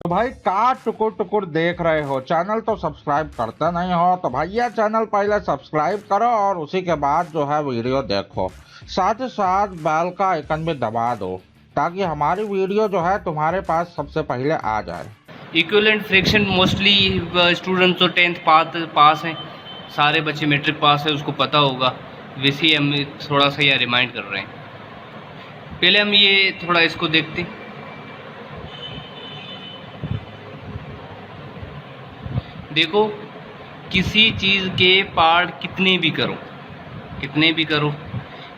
तो भाई का टुकुर टुकुर देख रहे हो, चैनल तो सब्सक्राइब करते नहीं हो तो भैया चैनल पहले सब्सक्राइब करो और उसी के बाद जो है वीडियो देखो। साथ ही साथ बेल का आइकन भी दबा दो ताकि हमारी वीडियो जो है तुम्हारे पास सबसे पहले आ जाए। इक्विवेलेंट फ्रैक्शन मोस्टली स्टूडेंट्स तो 10th पास हैं, सारे बच्चे मैट्रिक पास है, उसको पता होगा। वैसे ही हम थोड़ा सा यह रिमाइंड कर रहे हैं। पहले हम ये थोड़ा इसको देखते हैं। देखो, किसी चीज़ के पार्ट कितने भी करो,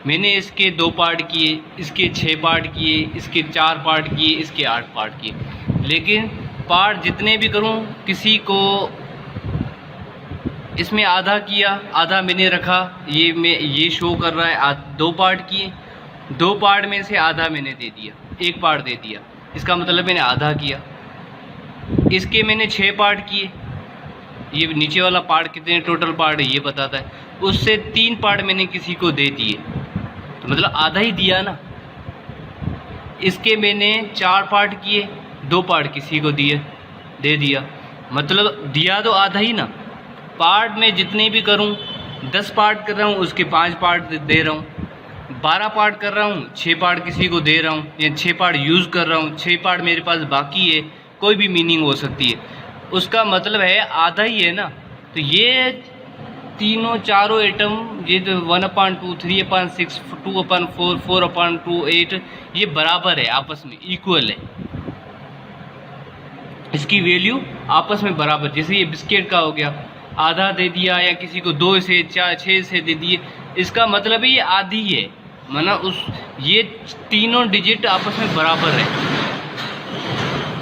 मैंने इसके 2 पार्ट किए, इसके 6 पार्ट किए, इसके 4 पार्ट किए, इसके 8 पार्ट किए, लेकिन पार्ट जितने भी करूं किसी को इसमें आधा किया, आधा मैंने रखा। ये शो कर रहा है 2 पार्ट किए, 2 पार्ट में से आधा मैंने दे दिया, 1 पार्ट दे दिया, इसका मतलब मैंने आधा किया। इसके मैंने 6 पार्ट किए, ये नीचे वाला पार्ट कितने टोटल पार्ट है ये बताता है। उससे 3 पार्ट मैंने किसी को दे दिए, तो मतलब आधा ही दिया ना। इसके मैंने 4 पार्ट किए, 2 पार्ट किसी को दे दिया, मतलब दिया तो आधा ही ना। पार्ट में जितने भी करूं, 10 पार्ट कर रहा हूं उसके 5 पार्ट दे रहा हूं, 12 पार्ट कर रहा हूं 6 पार्ट किसी को दे रहा हूं, या 6 पार्ट यूज़ कर रहा हूं, 6 पार्ट मेरे पास बाकी है। कोई भी मीनिंग हो सकती है, उसका मतलब है आधा ही है ना। तो ये तीनों चारों एटम, ये जो 1/2, 3/6, 2/4, 4/2, 8, ये बराबर है, आपस में इक्वल है। इसकी वैल्यू आपस में बराबर। जैसे ये बिस्किट का हो गया, आधा दे दिया, या किसी को 2 से 4, 6 से दे दिए, इसका मतलब है ये आधी है, माना ये तीनों डिजिट आपस में बराबर है,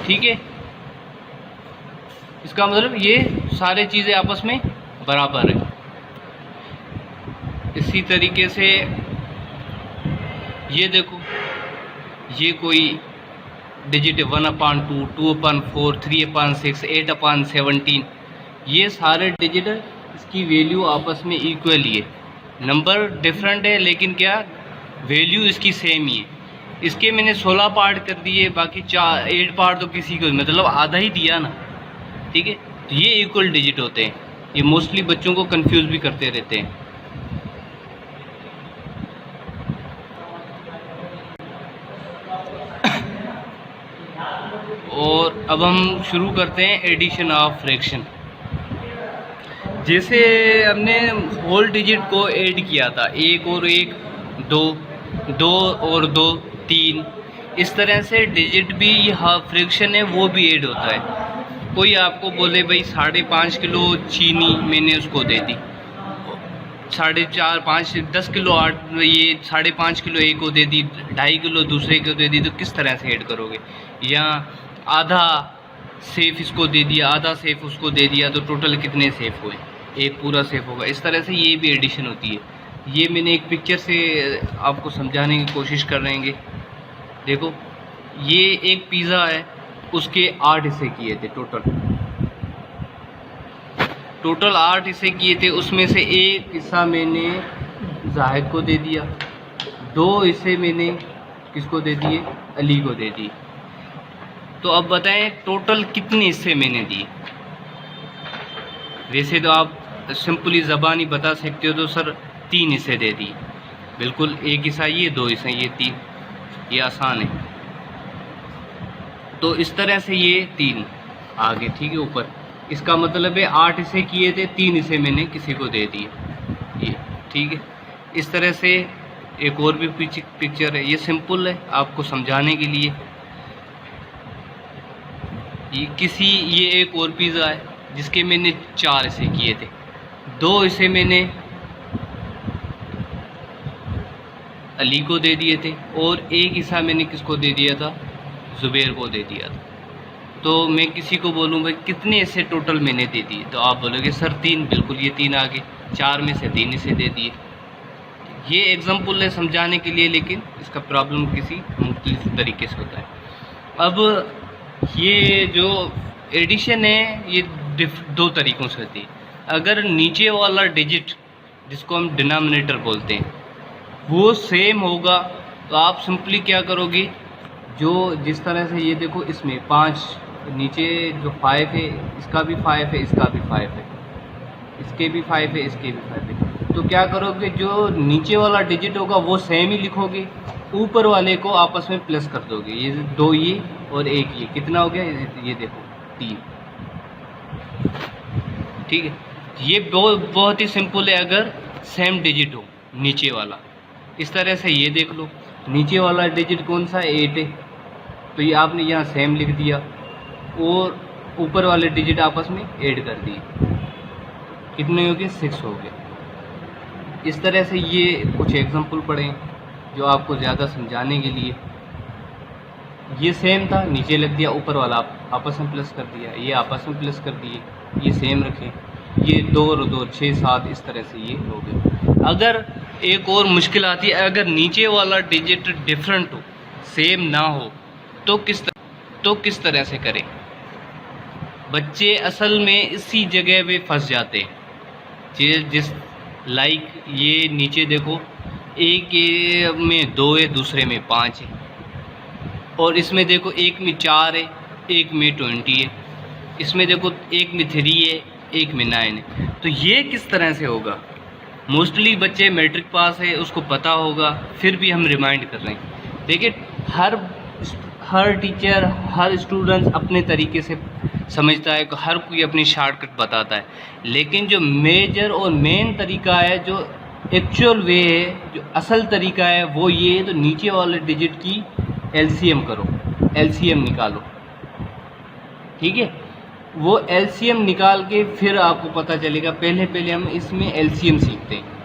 ठीक है। इसका मतलब ये सारे चीज़ें आपस में बराबर है। इसी तरीके से ये देखो, ये कोई डिजिट है 1/2, 2/4, 3/6, 8/17, ये सारे डिजिट इसकी वैल्यू आपस में इक्वल ही है। नंबर डिफरेंट है लेकिन क्या वैल्यू इसकी सेम ही है। इसके मैंने 16 पार्ट कर दिए, बाकी 8 पार्ट तो किसी को, मतलब आधा ही दिया ना, ठीक है। तो ये इक्वल डिजिट होते हैं। ये मोस्टली बच्चों को कंफ्यूज भी करते रहते हैं। और अब हम शुरू करते हैं एडिशन ऑफ फ्रैक्शन। जैसे हमने होल डिजिट को ऐड किया था, 1 और 1 2, 2 और 2 3, इस तरह से डिजिट भी यह फ्रैक्शन है वो भी ऐड होता है। कोई आपको बोले भाई 5.5 किलो चीनी मैंने उसको दे दी, 4.5, 5, 10 किलो ये 5.5 किलो एक को दे दी, 2.5 किलो दूसरे को दे दी, तो किस तरह से ऐड करोगे। या आधा सेफ इसको दे दिया, आधा सेफ उसको दे दिया, तो टोटल कितने सेफ हुए, एक पूरा सेफ होगा। इस तरह से ये भी एडिशन होती है। ये मैंने एक पिक्चर से आपको समझाने की कोशिश कर रहे हैं। देखो, ये एक पिज़्ज़ा है, उसके 8 हिस्से किए थे टोटल 8 हिस्से किए थे। उसमें से एक हिस्सा मैंने जाहिद को दे दिया, 2 हिस्से मैंने किसको दे दिए, अली को दे दिए। तो अब बताएं टोटल कितने हिस्से मैंने दिए। वैसे तो आप सिंपली ज़बानी बता सकते हो, तो सर 3 हिस्से दे दिए, बिल्कुल। एक हिस्सा ये, 2 हिस्से ये, 3, ये आसान है। तो इस तरह से ये 3 आगे, ठीक है, ऊपर। इसका मतलब है 8 हिस्से किए थे, 3 हिस्से मैंने किसी को दे दिए, ये ठीक है। इस तरह से एक और भी पिक्चर है, ये सिंपल है आपको समझाने के लिए। ये एक और पिज़्ज़ा है जिसके मैंने 4 हिस्से किए थे, 2 हिस्से मैंने अली को दे दिए थे, और एक हिस्सा मैंने किसको दे दिया था, ज़ुबैर को दे दिया था। तो मैं किसी को बोलूँ भाई कितने हिस्से टोटल मैंने दे दिए, तो आप बोलोगे सर 3, बिल्कुल, ये 3 आगे, 4 में से 3 हिस्से दे दिए। ये एग्जाम्पल है समझाने के लिए, लेकिन इसका प्रॉब्लम किसी मुख्तलिफ तरीके से होता है। अब ये जो एडिशन है ये 2 तरीक़ों से होती है। अगर नीचे वाला डिजिट, जिसको हम डिनोमिनेटर बोलते हैं, वो सेम होगा, तो आप सिंपली क्या करोगे, जो जिस तरह से ये देखो, इसमें 5 नीचे जो 5 है इसका भी 5 है, इसका भी 5 है, इसके भी 5 है, इसके भी 5 है। तो क्या करोगे, जो नीचे वाला डिजिट होगा वो सेम ही लिखोगे, ऊपर वाले को आपस में प्लस कर दोगे। ये 2 ये और 1 ये, कितना हो गया ये देखो 3। ठीक है, ये बहुत ही सिंपल है अगर सेम डिजिट हो नीचे वाला। इस तरह से ये देख लो, नीचे वाला डिजिट कौन सा है, 8 है, तो ये आपने यहाँ सेम लिख दिया और ऊपर वाले डिजिट आपस में ऐड कर दिए, कितने हो गए 6 हो गए। इस तरह से ये कुछ एग्जांपल पढ़ें जो आपको ज़्यादा समझाने के लिए। ये सेम था, नीचे लग दिया, ऊपर वाला आपस में प्लस कर दिया, ये आपस में प्लस कर दिए, ये सेम रखें, ये 2 और 2 6 7, इस तरह से ये हो गए। अगर एक और मुश्किल आती है, अगर नीचे वाला डिजिट डिफरेंट हो, सेम ना हो, तो किस तरह से करें। बच्चे असल में इसी जगह पे फंस जाते हैं। जिस लाइक ये नीचे देखो, एक में 2 है, दूसरे में 5 है, और इसमें देखो एक में 4 है, एक में 20 है, इसमें देखो एक में 3 है, एक में 9 है। तो ये किस तरह से होगा। मोस्टली बच्चे मैट्रिक पास है, उसको पता होगा, फिर भी हम रिमाइंड कर रहे हैं। देखिए हर टीचर, हर स्टूडेंट अपने तरीके से समझता है, हर कोई अपनी शॉर्टकट बताता है, लेकिन जो मेजर और मेन तरीका है, जो एक्चुअल वे है, जो असल तरीका है, वो ये है। तो नीचे वाले डिजिट की एलसीएम करो, एलसीएम निकालो, ठीक है। वो एलसीएम निकाल के फिर आपको पता चलेगा। पहले हम इसमें एलसीएम सीखते हैं।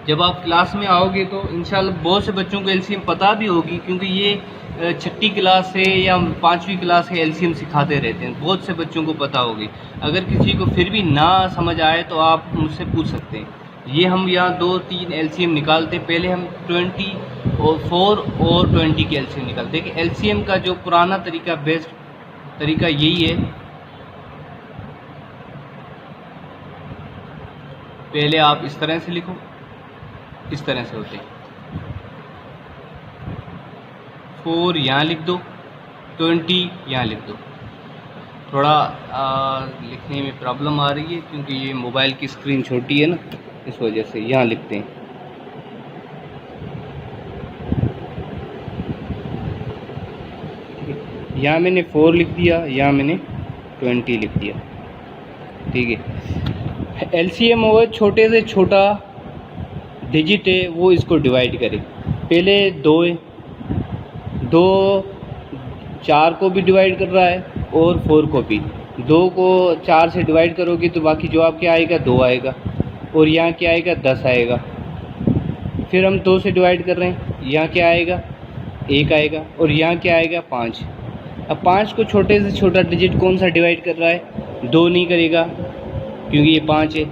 जब आप क्लास में आओगे तो इंशाल्लाह बहुत से बच्चों को एलसीएम पता भी होगी, क्योंकि ये 6ठी क्लास से या 5वीं क्लास से एलसीएम सिखाते रहते हैं, बहुत से बच्चों को पता होगी। अगर किसी को फिर भी ना समझ आए तो आप मुझसे पूछ सकते हैं। ये हम यहाँ 2-3 एलसीएम निकालते। पहले हम 20 और 4 और 20 की एलसीएम निकालते हैं। कि एलसीएम का जो पुराना तरीका, बेस्ट तरीका यही है, पहले आप इस तरह से लिखो, इस तरह से होते हैं। 4 यहाँ लिख दो, 20 यहाँ लिख दो। थोड़ा लिखने में प्रॉब्लम आ रही है क्योंकि ये मोबाइल की स्क्रीन छोटी है ना, इस वजह से। यहाँ लिखते हैं, यहाँ मैंने 4 लिख दिया, यहाँ मैंने 20 लिख दिया, ठीक है। एलसीएम हो, छोटे से छोटा डिजिट है वो इसको डिवाइड करें। पहले 2 है, 2 4 को भी डिवाइड कर रहा है और 4 को भी। 2 को 4 से डिवाइड करोगे तो बाकी जवाब क्या आएगा, 2 आएगा, और यहाँ क्या आएगा, 10 आएगा। फिर हम 2 से डिवाइड कर रहे हैं, यहाँ क्या आएगा, 1 आएगा, और यहाँ क्या आएगा, 5। अब 5 को छोटे से छोटा डिजिट कौन सा डिवाइड कर रहा है, 2 नहीं करेगा क्योंकि ये 5 है,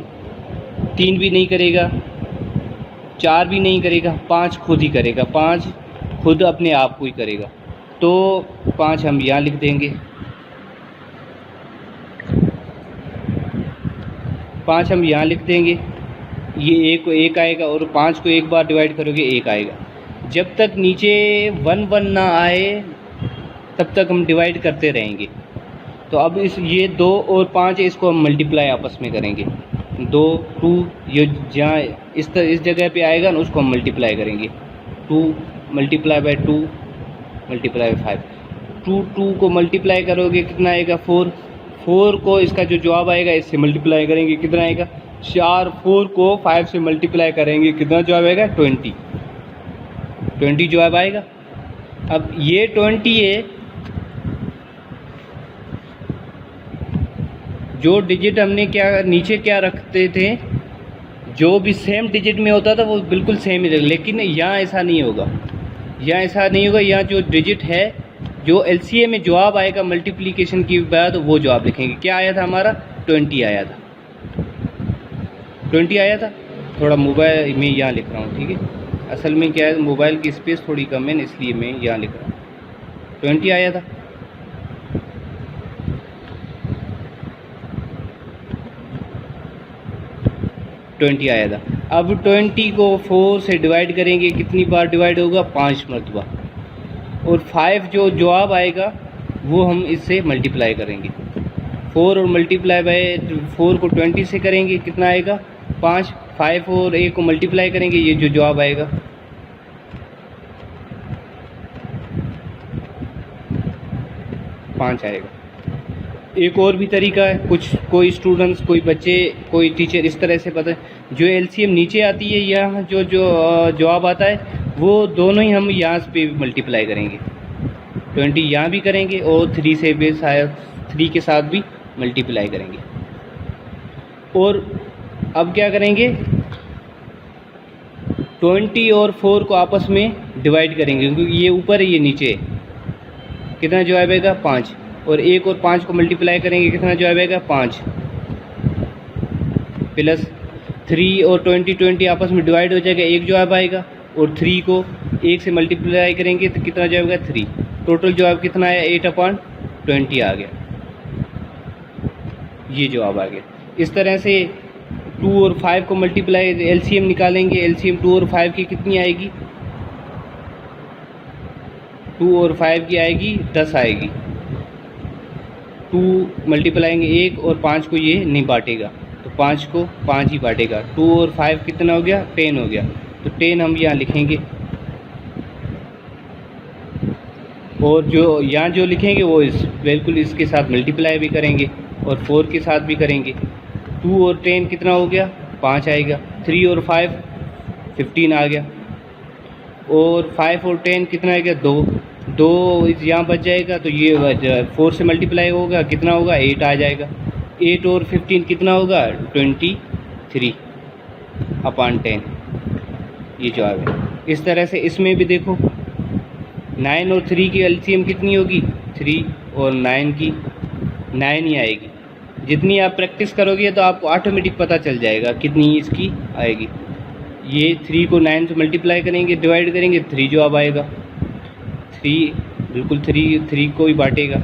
3 भी नहीं करेगा, 4 भी नहीं करेगा, 5 खुद ही करेगा, 5 खुद अपने आप को ही करेगा। तो 5 हम यहाँ लिख देंगे, 5 हम यहाँ लिख देंगे। ये 1 को 1 आएगा, और 5 को एक बार डिवाइड करोगे 1 आएगा। जब तक नीचे 1 1 ना आए तब तक हम डिवाइड करते रहेंगे। तो अब ये 2 और 5 है, इसको हम मल्टीप्लाई आपस में करेंगे। 2 2 ये जहाँ इस जगह पे आएगा ना, उसको हम मल्टीप्लाई करेंगे। 2 मल्टीप्लाई बाय 2 मल्टीप्लाई बाय 5। 2 को मल्टीप्लाई करोगे कितना आएगा, 4। 4 को इसका जो जवाब आएगा इससे मल्टीप्लाई करेंगे, कितना आएगा, 4। 4 को 5 से मल्टीप्लाई करेंगे, कितना जवाब आएगा, 20 जवाब आएगा। अब ये 20 है, जो डिजिट हमने क्या नीचे क्या रखते थे, जो भी सेम डिजिट में होता था वो बिल्कुल सेम ही, लेकिन यहाँ ऐसा नहीं होगा। यहाँ ऐसा नहीं होगा। यहाँ जो डिजिट है, जो एलसीएम में जवाब आएगा मल्टीप्लिकेशन के बाद, वो जवाब लिखेंगे। क्या आया था हमारा, 20 आया था, 20 आया था। थोड़ा मोबाइल में यहाँ लिख रहा हूँ, ठीक है। असल में क्या है, मोबाइल की स्पेस थोड़ी कम है, इसलिए मैं यहाँ लिख रहा हूँ। 20 आया था। आया था। अब 20 को 4 से डिवाइड करेंगे, कितनी बार डिवाइड होगा, 5 मरतबा। और 5 जो जवाब आएगा वो हम इससे मल्टीप्लाई करेंगे। 4 और मल्टीप्लाई बाय 4 को 20 से करेंगे, कितना आएगा 5। 5 और 1 को मल्टीप्लाई करेंगे, ये जो जवाब आएगा 5 आएगा। एक और भी तरीका है, कोई स्टूडेंट्स, कोई बच्चे, कोई टीचर इस तरह से पता है जो एलसीएम नीचे आती है, यहाँ जो जवाब आता है वो दोनों ही हम यहाँ पे मल्टीप्लाई करेंगे। 20 यहाँ भी करेंगे और 3 से भी शायद 3 के साथ भी मल्टीप्लाई करेंगे। और अब क्या करेंगे, 20 और 4 को आपस में डिवाइड करेंगे, क्योंकि ये ऊपर है ये नीचे है। कितना जवाब आएगा 5। और 1 और 5 को मल्टीप्लाई करेंगे, कितना जवाब आएगा 5। प्लस 3 और 20 आपस में डिवाइड हो जाएगा, एक जवाब आएगा। और 3 को 1 से मल्टीप्लाई करेंगे तो कितना जवाब आएगा 3। टोटल जवाब कितना आया 8/20 आ गया, ये जवाब आ गया। इस तरह से 2 और 5 को मल्टीप्लाई एलसीएम निकालेंगे। एलसीएम 2 और 5 की कितनी आएगी, 2 और 5 की आएगी 10 आएगी। 2 मल्टीप्लाएंगे 1 और 5 को ये नहीं बांटेगा, तो 5 को 5 ही बांटेगा। 2 और 5 कितना हो गया 10 हो गया, तो 10 हम यहाँ लिखेंगे। और जो यहाँ जो लिखेंगे वो बिल्कुल इसके साथ मल्टीप्लाई भी करेंगे और 4 के साथ भी करेंगे। 2 और 10 कितना हो गया 5 आएगा। 3 और 5 15 आ गया। और 5 और 10 कितना आ गया 2 यहाँ बच जाएगा, तो ये 4 से मल्टीप्लाई होगा, कितना होगा 8 आ जाएगा। 8 और 15 कितना होगा 23/10, ये जवाब है। इस तरह से इसमें भी देखो 9 और 3 की एलसीएम कितनी होगी, 3 और 9 की 9 ही आएगी। जितनी आप प्रैक्टिस करोगे तो आपको ऑटोमेटिक पता चल जाएगा कितनी इसकी आएगी। ये 3 को 9 से मल्टीप्लाई करेंगे, डिवाइड करेंगे, 3 जवाब आएगा। 3 बिल्कुल 3 को ही बांटेगा,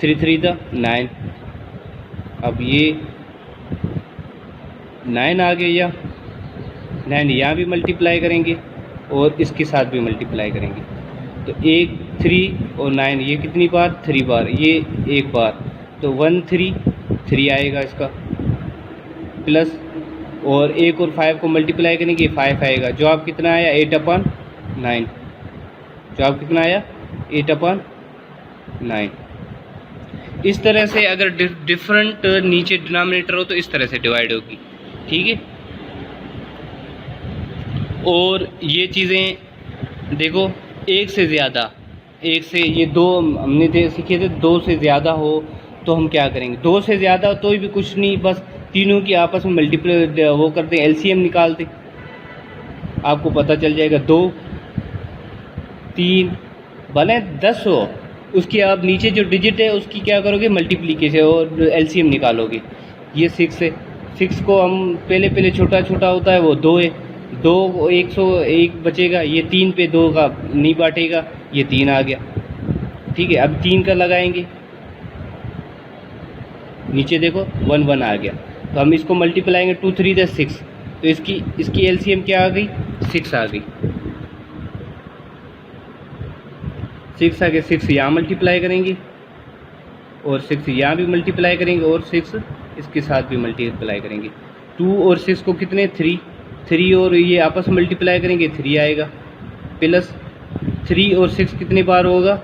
3 था 9। अब ये 9 आ गया, या 9 यहाँ भी मल्टीप्लाई करेंगे और इसके साथ भी मल्टीप्लाई करेंगे, तो 1 3 और 9 ये कितनी बार 3 बार, ये 1 बार, तो 1 3 आएगा इसका। प्लस और 1 और 5 को मल्टीप्लाई करेंगे 5 आएगा। जवाब कितना आया 8/9। जवाब कितना आया 8/9। इस तरह से अगर डिफरेंट नीचे डिनोमिनेटर हो तो इस तरह से डिवाइड होगी, ठीक है। और ये चीज़ें देखो, एक से ज़्यादा, एक से ये 2 हमने सीखे थे, 2 से ज़्यादा हो तो हम क्या करेंगे, 2 से ज़्यादा तो भी कुछ नहीं, बस तीनों की आपस में मल्टीप्लाई वो करते हैं, एलसीएम निकालते, आपको पता चल जाएगा। 2 3 भले 10 हो, उसकी आप नीचे जो डिजिट है उसकी क्या करोगे मल्टीप्लिकेशन और एलसीएम निकालोगे। ये 6 है, 6 को हम पहले छोटा छोटा होता है वो 2 है, 2 101 बचेगा, ये 3 पे 2 का नहीं बांटेगा, ये 3 आ गया, ठीक है। अब 3 का लगाएंगे, नीचे देखो 1 1 आ गया, तो हम इसको मल्टीप्लाएंगे 2 3 6, तो इसकी एलसीएम क्या आ गई 6 आ गई। 6 आ गया, 6 यहाँ मल्टीप्लाई करेंगे और 6 यहाँ भी मल्टीप्लाई करेंगे और 6 इसके साथ भी मल्टीप्लाई करेंगे। 2 और 6 को कितने 3 और ये आपस में मल्टीप्लाई करेंगे 3 आएगा। प्लस 3 और 6 कितने बार होगा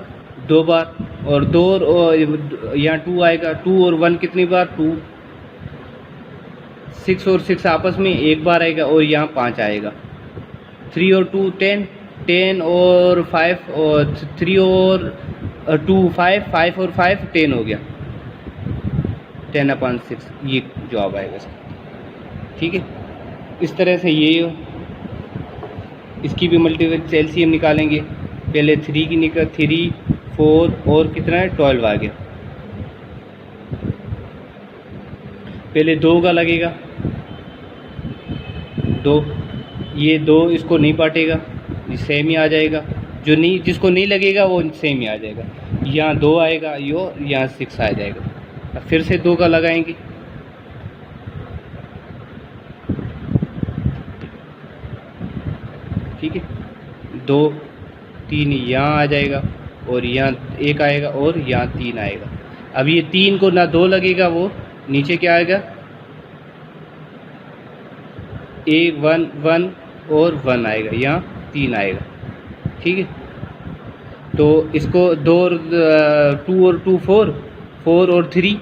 2 बार, और 2 और यहाँ 2 आएगा, 2 और 1 कितनी बार 2। 6 और 6 आपस में 1 बार आएगा और यहाँ 5 आएगा। 3 और 2 10 और 5 और 3 और 2 5 और 5 10 हो गया, 10/6 ये जवाब आएगा इसका, ठीक है। इस तरह से ये इसकी भी मल्टीप्लाई एलसीएम निकालेंगे। पहले 3 की निकल 3 4 और कितना है 12 आ गया। पहले 2 का लगेगा, 2 ये 2 इसको नहीं बांटेगा, सेम ही आ जाएगा। जो नहीं, जिसको नहीं लगेगा वो सेम ही आ जाएगा। यहाँ 2 आएगा, यो यहाँ 6 आ जाएगा। अब फिर से 2 का लगाएंगे, ठीक है। 2 3 यहाँ आ जाएगा और यहाँ 1 आएगा और यहाँ 3 आएगा। अब ये 3 को ना 2 लगेगा, वो नीचे क्या आएगा 1 1 और 1 आएगा, यहाँ 3 आएगा। ठीक है, तो इसको 2 और 2 और 2 4 और 3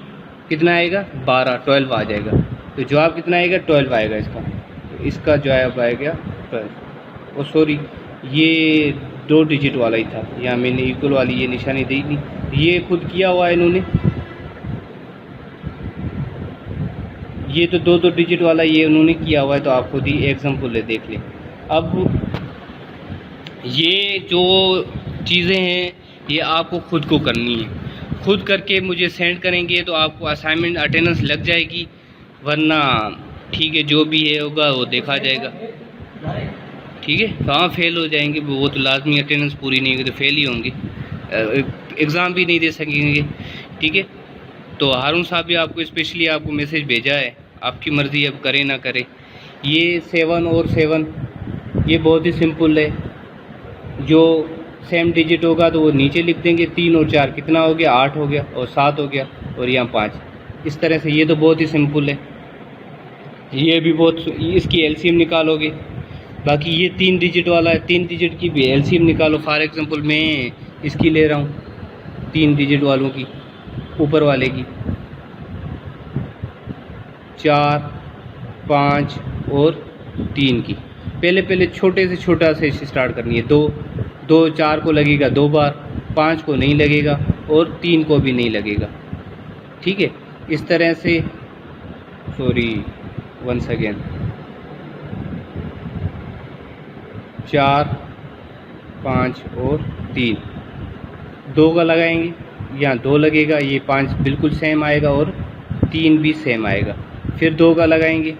कितना आएगा 12 12 आ जाएगा। तो जवाब कितना आएगा 12 आएगा इसका। तो इसका जवाब आएगा 12। और सॉरी, ये 2 डिजिट वाला ही था, यहाँ मैंने इक्वल वाली ये निशानी दी थी, ये खुद किया हुआ है इन्होंने। ये तो 2 डिजिट वाला ये उन्होंने किया हुआ है, तो आप खुद ही एग्जाम्पल देख लें। अब ये जो चीज़ें हैं ये आपको खुद को करनी है, खुद करके मुझे सेंड करेंगे तो आपको असाइनमेंट अटेंडेंस लग जाएगी, वरना ठीक है जो भी है होगा वो देखा जाएगा। ठीक है, कहाँ फेल हो जाएंगे, वो तो लाजमी अटेंडेंस पूरी नहीं होगी तो फेल ही होंगे, एग्ज़ाम भी नहीं दे सकेंगे। ठीक है, तो हारून साहब भी आपको स्पेशली आपको मैसेज भेजा है, आपकी मर्ज़ी अब करे ना करे। ये 7 और 7 ये बहुत ही सिंपल है, जो सेम डिजिट होगा तो वो नीचे लिख देंगे। 3 और 4 कितना हो गया 8 हो गया, और 7 हो गया, और यहाँ 5। इस तरह से ये तो बहुत ही सिंपल है। ये भी बहुत, इसकी एलसीएम निकालोगे। बाकी ये 3 डिजिट वाला है, 3 डिजिट की भी एलसीएम निकालो। फॉर एग्जांपल मैं इसकी ले रहा हूँ 3 डिजिट वालों की, ऊपर वाले की 4 5 और 3 की। पहले छोटे से छोटा से स्टार्ट करनी है। 2 4 को लगेगा 2 बार, 5 को नहीं लगेगा और 3 को भी नहीं लगेगा। ठीक है, इस तरह से, सॉरी वंस अगेन, 4 5 और 3, 2 का लगाएंगे, यहाँ 2 लगेगा, ये 5 बिल्कुल सेम आएगा और 3 भी सेम आएगा। फिर 2 का लगाएंगे,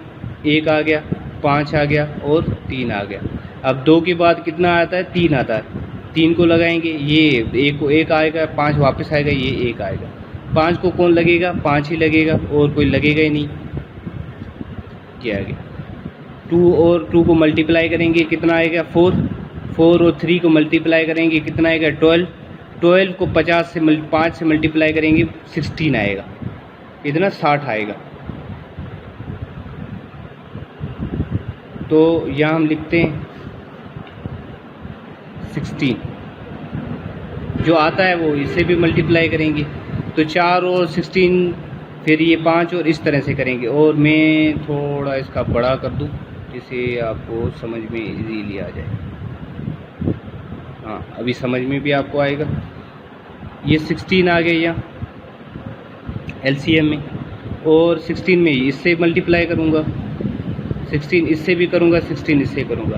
1 आ गया, 5 आ गया और 3 आ गया। अब 2 के बाद कितना आता है 3 आता है, 3 को लगाएंगे, ये 1 आएगा, 5 वापस आएगा, ये 1 आएगा। 5 को कौन लगेगा 5 ही लगेगा और कोई लगेगा ही नहीं। क्या आएगा 2 और 2 को मल्टीप्लाई करेंगे कितना आएगा 4 और 3 को मल्टीप्लाई करेंगे कितना आएगा 12 को 5 से मल्टीप्लाई करेंगे 16 आएगा, इतना 60 आएगा। तो यहाँ हम लिखते हैं 16, जो आता है वो इससे भी मल्टीप्लाई करेंगे, तो 4 और 16, फिर ये 5 और इस तरह से करेंगे। और मैं थोड़ा इसका बड़ा कर दूँ जिससे आपको समझ में इजीली आ जाए। हाँ, अभी समझ में भी आपको आएगा। ये 16 आ गया यहाँ एलसीएम में, और 16 में इससे मल्टीप्लाई करूँगा, 16 इससे भी करूँगा, 16 इससे करूँगा,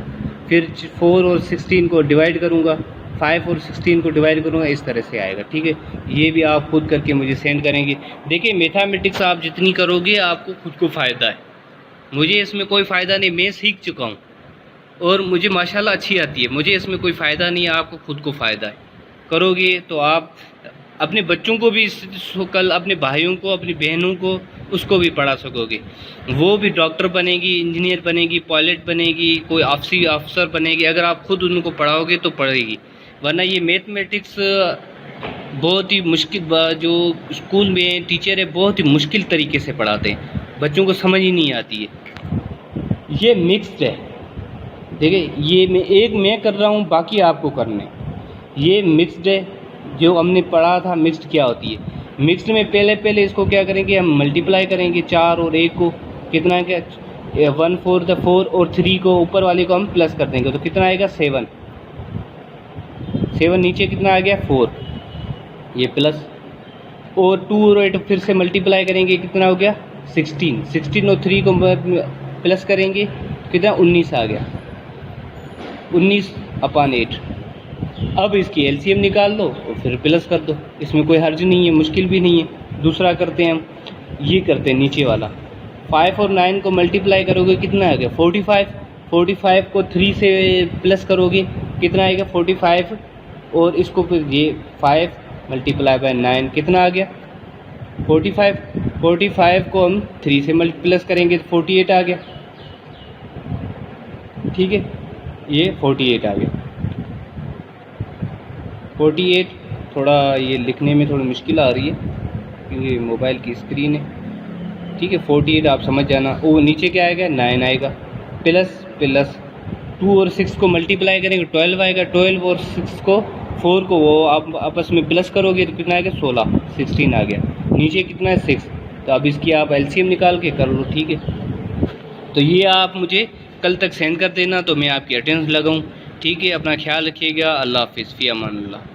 फिर 4 और 16 को डिवाइड करूँगा, 5 और 16 को डिवाइड करूँगा, इस तरह से आएगा। ठीक है, ये भी आप खुद करके मुझे सेंड करेंगे। देखिए, मैथमेटिक्स आप जितनी करोगे आपको खुद को फ़ायदा है, मुझे इसमें कोई फ़ायदा नहीं, मैं सीख चुका हूँ और मुझे माशाल्लाह अच्छी आती है, मुझे इसमें कोई फ़ायदा नहीं है, आपको खुद को फ़ायदा है। करोगे तो आप अपने बच्चों को भी, कल अपने भाइयों को, अपनी बहनों को, उसको भी पढ़ा सकोगे, वो भी डॉक्टर बनेगी, इंजीनियर बनेगी, पायलट बनेगी, कोई अफसर बनेगी, अगर आप खुद उनको पढ़ाओगे तो पढ़ेगी। वरना ये मैथमेटिक्स बहुत ही मुश्किल, जो स्कूल में टीचर है बहुत ही मुश्किल तरीके से पढ़ाते हैं, बच्चों को समझ ही नहीं आती है। ये मिक्स्ड है, देखिए ये मैं कर रहा हूँ, बाकी आपको करने। ये मिक्स्ड है, जो हमने पढ़ा था मिक्स्ड क्या होती है। मिक्स्ड में पहले इसको क्या करेंगे, हम मल्टीप्लाई करेंगे 4 और 1 को, कितना क्या 1 4 4 और 3 को ऊपर वाले को हम प्लस कर देंगे, तो कितना आएगा 7, नीचे कितना आ गया 4, ये प्लस, और 2 और 8 फिर से मल्टीप्लाई करेंगे, कितना हो गया 16 और 3 को प्लस करेंगे, कितना 19 आ गया, 19/8। अब इसकी एलसीएम निकाल लो और फिर प्लस कर दो, इसमें कोई हर्ज नहीं है, मुश्किल भी नहीं है। दूसरा करते हैं हम, ये करते हैं नीचे वाला, 5 और 9 को मल्टीप्लाई करोगे कितना आ गया 45 को 3 से प्लस करोगे कितना आएगा 45, और इसको फिर ये 5 मल्टीप्लाई बाय 9 कितना आ गया 45 को हम 3 से प्लस करेंगे तो 48 आ गया। ठीक है, ये 48 आ गया, 48 थोड़ा ये लिखने में थोड़ी मुश्किल आ रही है क्योंकि मोबाइल की स्क्रीन है। ठीक है 48 आप समझ जाना। वो नीचे क्या आएगा 9 आएगा, प्लस प्लस 2 और 6 को मल्टीप्लाई करेंगे 12 आएगा, 12 और 6 को 4 को वो आप आपस में प्लस करोगे तो कितना आएगा 16, 16 आ गया। नीचे कितना है 6, तो अब इसकी आप एलसीएम निकाल के कर लो। ठीक है तो ये आप मुझे कल तक सेंड कर देना तो मैं आपकी अटेंडेंस लगाऊँ। ठीक है अपना ख्याल रखिएगा। अल्लाह हाफिज़, फ़ी अमान अल्लाह।